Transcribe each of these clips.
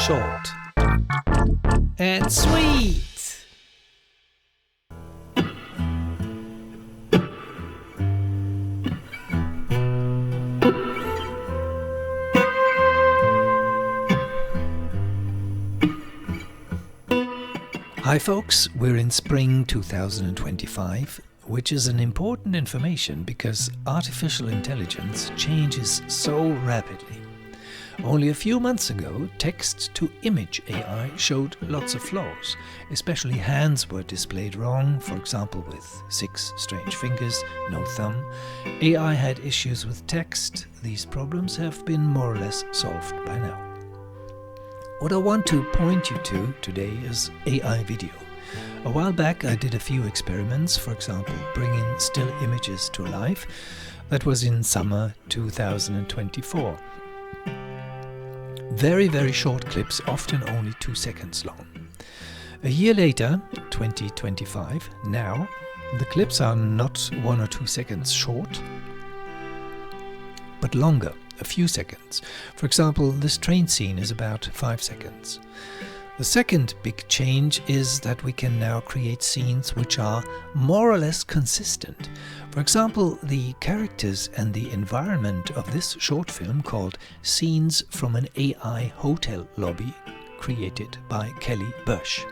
short and sweet. Hi folks, we're in spring 2025, which is an important information because artificial intelligence changes so rapidly. Only a few months ago, text-to-image AI showed lots of flaws. Especially hands were displayed wrong, for example with 6 strange fingers, no thumb. AI had issues with text. These problems have been more or less solved by now. What I want to point you to today is AI video. A while back I did a few experiments, for example bringing still images to life. That was in summer 2024. Very short clips, often only 2 seconds long. A year later, 2025, now, the clips are not 1 or 2 seconds short, but longer, a few seconds. For example, this train scene is about 5 seconds. The second big change is that we can now create scenes which are more or less consistent. For example, the characters and the environment of this short film called Scenes from an AI Hotel Lobby, created by Kelly Bush.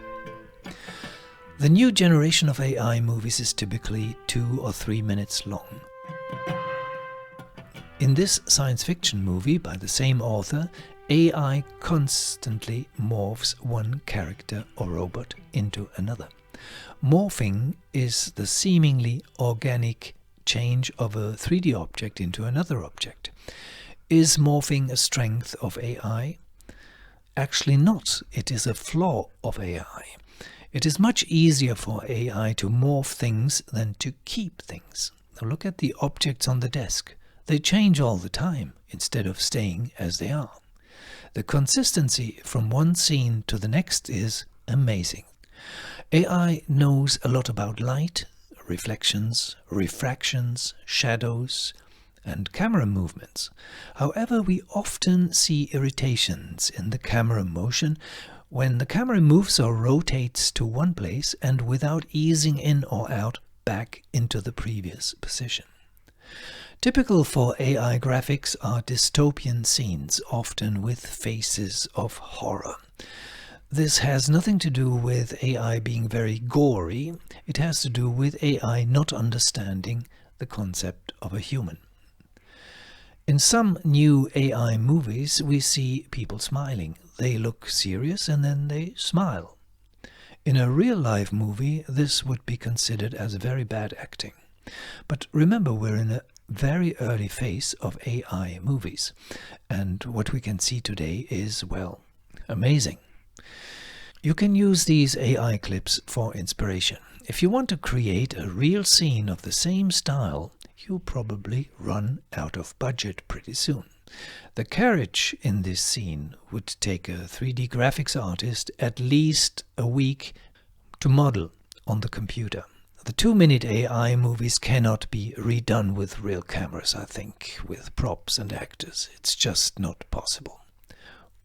The new generation of AI movies is typically 2 or 3 minutes long. In this science fiction movie by the same author, AI constantly morphs one character or robot into another. Morphing is the seemingly organic change of a 3D object into another object. Is morphing a strength of AI? Actually not. It is a flaw of AI. It is much easier for AI to morph things than to keep things. Now look at the objects on the desk. They change all the time instead of staying as they are. The consistency from one scene to the next is amazing. AI knows a lot about light, reflections, refractions, shadows, and camera movements. However, we often see irritations in the camera motion when the camera moves or rotates to one place and without easing in or out back into the previous position. Typical for AI graphics are dystopian scenes, often with faces of horror. This has nothing to do with AI being very gory, it has to do with AI not understanding the concept of a human. In some new AI movies we see people smiling. They look serious and then they smile. In a real-life movie this would be considered as very bad acting. But remember, we're in a very early phase of AI movies, and what we can see today is, well, amazing. You can use these AI clips for inspiration. If you want to create a real scene of the same style, you'll probably run out of budget pretty soon. The carriage in this scene would take a 3D graphics artist at least a week to model on the computer. The 2-minute AI movies cannot be redone with real cameras, I think, with props and actors. It's just not possible.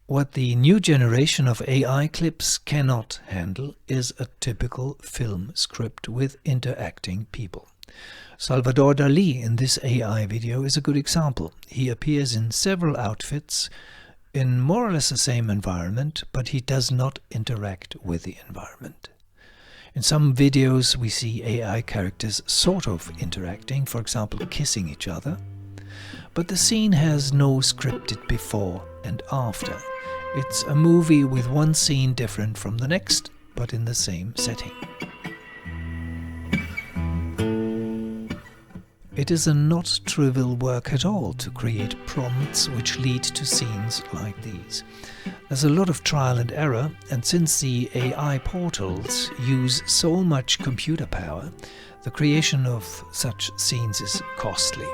What the new generation of AI clips cannot handle is a typical film script with interacting people. Salvador Dali in this AI video is a good example. He appears in several outfits in more or less the same environment, but he does not interact with the environment. In some videos we see AI characters sort of interacting, for example kissing each other, but the scene has no scripted before and after. It's a movie with one scene different from the next, but in the same setting. It is a not trivial work at all to create prompts which lead to scenes like these. There's a lot of trial and error, and since the AI portals use so much computer power, the creation of such scenes is costly.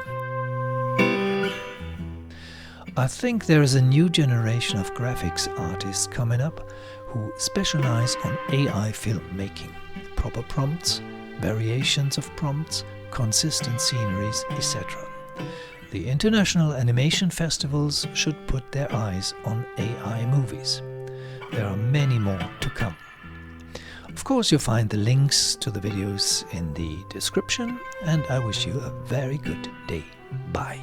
I think there is a new generation of graphics artists coming up who specialize on AI filmmaking, proper prompts, variations of prompts, consistent sceneries, etc. The international animation festivals should put their eyes on AI movies. There are many more to come. Of course, you'll find the links to the videos in the description, and I wish you a very good day. Bye.